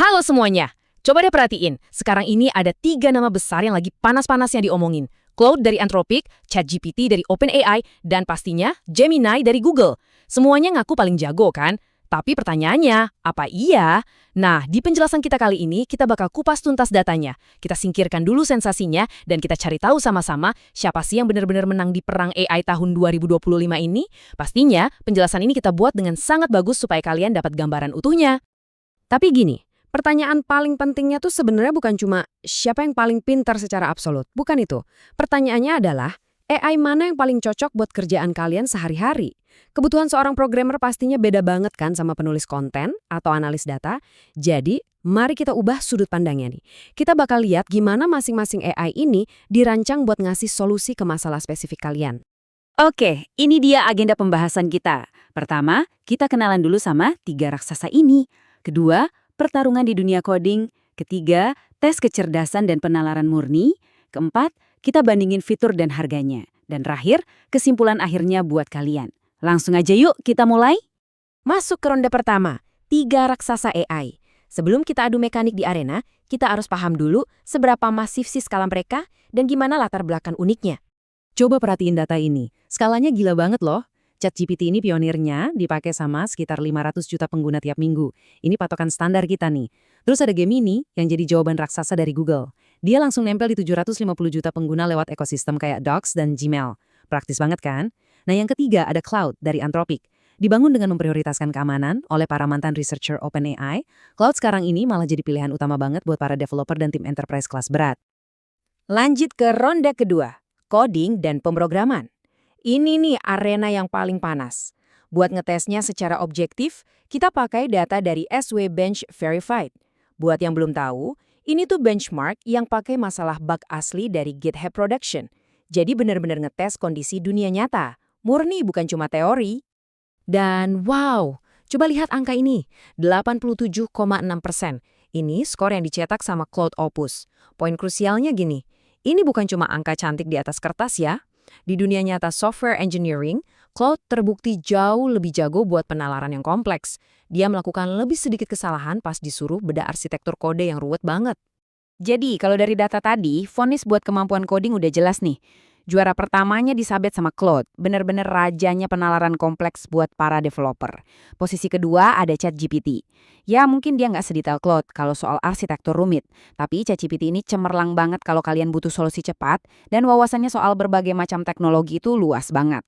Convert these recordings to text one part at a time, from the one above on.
Halo semuanya, coba deh perhatiin. Sekarang ini ada 3 nama besar yang lagi panas-panasnya diomongin. Claude dari Anthropic, ChatGPT dari OpenAI, dan pastinya Gemini dari Google. Semuanya ngaku paling jago kan? Tapi pertanyaannya, apa iya? Nah, di penjelasan kita kali ini, kita bakal kupas tuntas datanya. Kita singkirkan dulu sensasinya, dan kita cari tahu sama-sama siapa sih yang benar-benar menang di perang AI tahun 2025 ini. Pastinya, penjelasan ini kita buat dengan sangat bagus supaya kalian dapat gambaran utuhnya. Tapi gini, pertanyaan paling pentingnya tuh sebenarnya bukan cuma siapa yang paling pintar secara absolut. Bukan itu. Pertanyaannya adalah, AI mana yang paling cocok buat kerjaan kalian sehari-hari? Kebutuhan seorang programmer pastinya beda banget kan sama penulis konten atau analis data. Jadi, mari kita ubah sudut pandangnya nih. Kita bakal lihat gimana masing-masing AI ini dirancang buat ngasih solusi ke masalah spesifik kalian. Oke, ini dia agenda pembahasan kita. Pertama, kita kenalan dulu sama 3 raksasa ini. Kedua, pertarungan di dunia coding. Ketiga, tes kecerdasan dan penalaran murni. Keempat, kita bandingin fitur dan harganya. Dan terakhir, kesimpulan akhirnya buat kalian. Langsung aja yuk kita mulai. Masuk ke ronde pertama, 3 raksasa AI. Sebelum kita adu mekanik di arena, kita harus paham dulu seberapa masif sih skala mereka dan gimana latar belakang uniknya. Coba perhatiin data ini. Skalanya gila banget loh. ChatGPT ini pionirnya dipakai sama sekitar 500 juta pengguna tiap minggu. Ini patokan standar kita nih. Terus ada Gemini yang jadi jawaban raksasa dari Google. Dia langsung nempel di 750 juta pengguna lewat ekosistem kayak Docs dan Gmail. Praktis banget kan? Nah yang ketiga ada Claude dari Anthropic. Dibangun dengan memprioritaskan keamanan oleh para mantan researcher OpenAI, Claude sekarang ini malah jadi pilihan utama banget buat para developer dan tim enterprise kelas berat. Lanjut ke ronde kedua, coding dan pemrograman. Ini nih arena yang paling panas. Buat ngetesnya secara objektif, kita pakai data dari SW Bench Verified. Buat yang belum tahu, ini tuh benchmark yang pakai masalah bug asli dari GitHub Production. Jadi benar-benar ngetes kondisi dunia nyata. Murni bukan cuma teori. Dan wow, coba lihat angka ini, 87,6%. Ini skor yang dicetak sama Claude Opus. Poin krusialnya gini, ini bukan cuma angka cantik di atas kertas ya. Di dunia nyata software engineering, Claude terbukti jauh lebih jago buat penalaran yang kompleks. Dia melakukan lebih sedikit kesalahan pas disuruh beda arsitektur kode yang ruwet banget. Jadi, kalau dari data tadi, vonis buat kemampuan coding udah jelas nih. Juara pertamanya disabet sama Claude, bener-bener rajanya penalaran kompleks buat para developer. Posisi kedua ada ChatGPT. Ya mungkin dia nggak sedetail Claude kalau soal arsitektur rumit, tapi ChatGPT ini cemerlang banget kalau kalian butuh solusi cepat, dan wawasannya soal berbagai macam teknologi itu luas banget.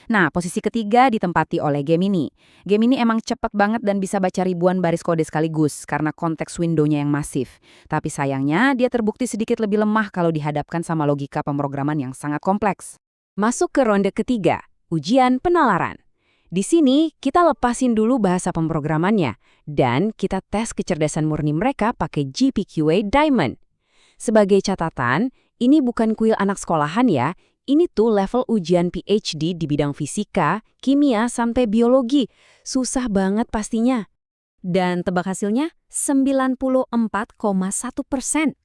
Nah, posisi ketiga ditempati oleh Gemini. Gemini emang cepet banget dan bisa baca ribuan baris kode sekaligus karena konteks window-nya yang masif. Tapi sayangnya, dia terbukti sedikit lebih lemah kalau dihadapkan sama logika pemrograman yang sangat kompleks. Masuk ke ronde ketiga, ujian penalaran. Di sini, kita lepasin dulu bahasa pemrogramannya, dan kita tes kecerdasan murni mereka pakai GPQA Diamond. Sebagai catatan, ini bukan kuil anak sekolahan ya, ini tuh level ujian PhD di bidang fisika, kimia, sampai biologi. Susah banget pastinya. Dan tebak hasilnya 94,1%.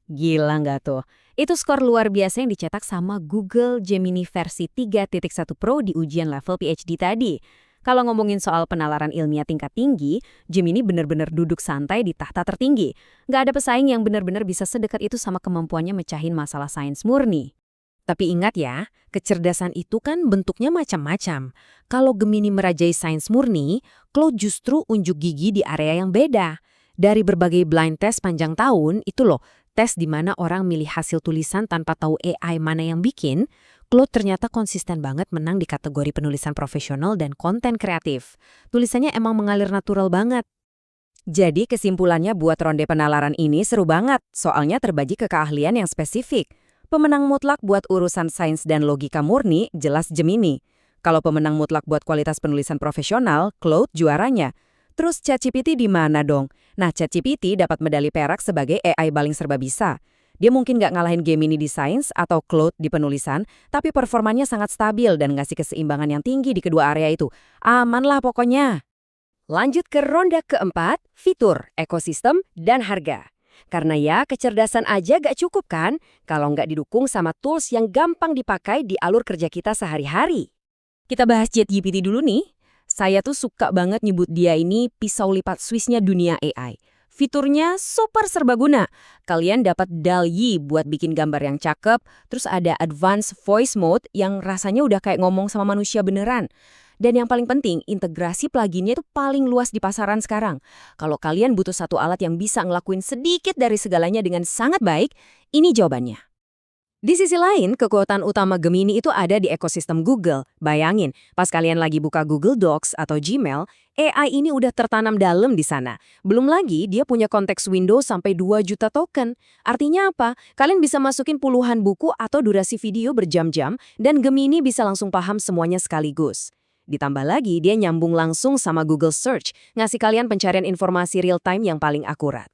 Gila nggak tuh? Itu skor luar biasa yang dicetak sama Google Gemini versi 3.1 Pro di ujian level PhD tadi. Kalau ngomongin soal penalaran ilmiah tingkat tinggi, Gemini benar-benar duduk santai di tahta tertinggi. Nggak ada pesaing yang benar-benar bisa sedekat itu sama kemampuannya mecahin masalah sains murni. Tapi ingat ya, kecerdasan itu kan bentuknya macam-macam. Kalau Gemini merajai sains murni, Claude justru unjuk gigi di area yang beda. Dari berbagai blind test panjang tahun, itu loh, tes di mana orang milih hasil tulisan tanpa tahu AI mana yang bikin, Claude ternyata konsisten banget menang di kategori penulisan profesional dan konten kreatif. Tulisannya emang mengalir natural banget. Jadi kesimpulannya buat ronde penalaran ini seru banget, soalnya terbagi ke keahlian yang spesifik. Pemenang mutlak buat urusan sains dan logika murni jelas Gemini. Kalau pemenang mutlak buat kualitas penulisan profesional, Claude juaranya. Terus ChatGPT di mana dong? Nah, ChatGPT dapat medali perak sebagai AI paling serba bisa. Dia mungkin nggak ngalahin Gemini di sains atau Claude di penulisan, tapi performanya sangat stabil dan ngasih keseimbangan yang tinggi di kedua area itu. Aman lah pokoknya. Lanjut ke ronde keempat, fitur, ekosistem, dan harga. Karena ya, kecerdasan aja gak cukup kan kalau nggak didukung sama tools yang gampang dipakai di alur kerja kita sehari-hari. Kita bahas ChatGPT dulu nih. Saya tuh suka banget nyebut dia ini pisau lipat Swissnya dunia AI. Fiturnya super serbaguna. Kalian dapat DALL-E buat bikin gambar yang cakep, terus ada Advanced Voice Mode yang rasanya udah kayak ngomong sama manusia beneran. Dan yang paling penting, integrasi pluginnya itu paling luas di pasaran sekarang. Kalau kalian butuh satu alat yang bisa ngelakuin sedikit dari segalanya dengan sangat baik, ini jawabannya. Di sisi lain, kekuatan utama Gemini itu ada di ekosistem Google. Bayangin, pas kalian lagi buka Google Docs atau Gmail, AI ini udah tertanam dalam di sana. Belum lagi, dia punya konteks window sampai 2 juta token. Artinya apa? Kalian bisa masukin puluhan buku atau durasi video berjam-jam, dan Gemini bisa langsung paham semuanya sekaligus. Ditambah lagi, dia nyambung langsung sama Google Search, ngasih kalian pencarian informasi real-time yang paling akurat.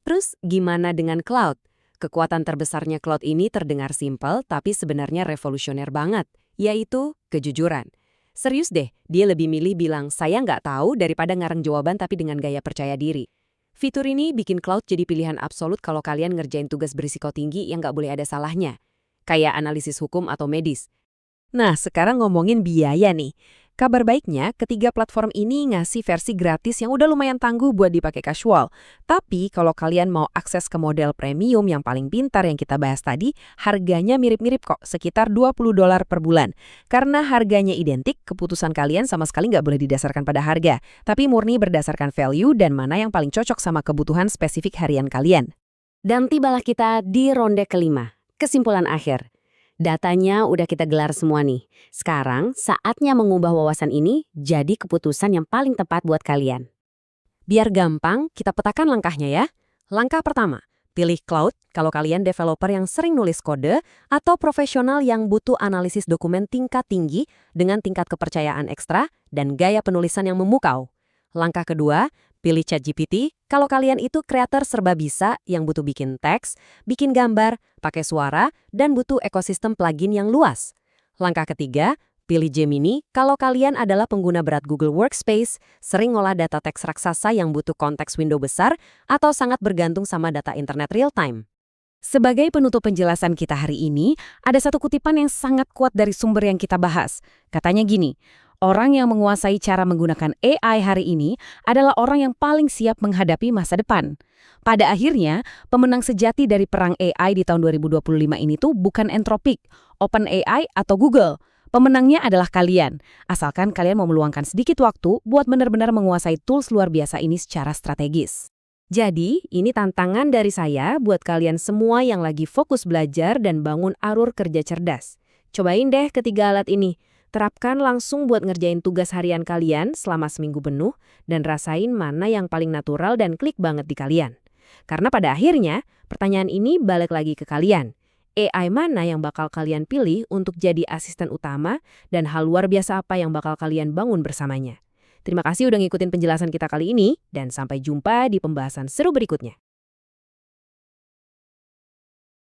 Terus, gimana dengan cloud? Kekuatan terbesarnya cloud ini terdengar simpel, tapi sebenarnya revolusioner banget, yaitu kejujuran. Serius deh, dia lebih milih bilang, saya nggak tahu daripada ngarang jawaban tapi dengan gaya percaya diri. Fitur ini bikin cloud jadi pilihan absolut kalau kalian ngerjain tugas berisiko tinggi yang nggak boleh ada salahnya, kayak analisis hukum atau medis. Nah, sekarang ngomongin biaya nih. Kabar baiknya, ketiga platform ini ngasih versi gratis yang udah lumayan tangguh buat dipakai casual. Tapi kalau kalian mau akses ke model premium yang paling pintar yang kita bahas tadi, harganya mirip-mirip kok, sekitar $20 per bulan. Karena harganya identik, keputusan kalian sama sekali nggak boleh didasarkan pada harga, tapi murni berdasarkan value dan mana yang paling cocok sama kebutuhan spesifik harian kalian. Dan tibalah kita di ronde kelima, kesimpulan akhir. Datanya udah kita gelar semua nih. Sekarang saatnya mengubah wawasan ini jadi keputusan yang paling tepat buat kalian. Biar gampang, kita petakan langkahnya ya. Langkah pertama, pilih cloud kalau kalian developer yang sering nulis kode atau profesional yang butuh analisis dokumen tingkat tinggi dengan tingkat kepercayaan ekstra dan gaya penulisan yang memukau. Langkah kedua, pilih ChatGPT kalau kalian itu kreator serba bisa yang butuh bikin teks, bikin gambar, pakai suara, dan butuh ekosistem plugin yang luas. Langkah ketiga, pilih Gemini kalau kalian adalah pengguna berat Google Workspace, sering ngolah data teks raksasa yang butuh konteks window besar, atau sangat bergantung sama data internet real-time. Sebagai penutup penjelasan kita hari ini, ada satu kutipan yang sangat kuat dari sumber yang kita bahas. Katanya gini, orang yang menguasai cara menggunakan AI hari ini adalah orang yang paling siap menghadapi masa depan. Pada akhirnya, pemenang sejati dari perang AI di tahun 2025 ini tuh bukan Anthropic, OpenAI atau Google. Pemenangnya adalah kalian, asalkan kalian mau meluangkan sedikit waktu buat benar-benar menguasai tools luar biasa ini secara strategis. Jadi, ini tantangan dari saya buat kalian semua yang lagi fokus belajar dan bangun alur kerja cerdas. Cobain deh ketiga alat ini. Terapkan langsung buat ngerjain tugas harian kalian selama seminggu penuh dan rasain mana yang paling natural dan klik banget di kalian. Karena pada akhirnya, pertanyaan ini balik lagi ke kalian. AI mana yang bakal kalian pilih untuk jadi asisten utama dan hal luar biasa apa yang bakal kalian bangun bersamanya? Terima kasih udah ngikutin penjelasan kita kali ini dan sampai jumpa di pembahasan seru berikutnya.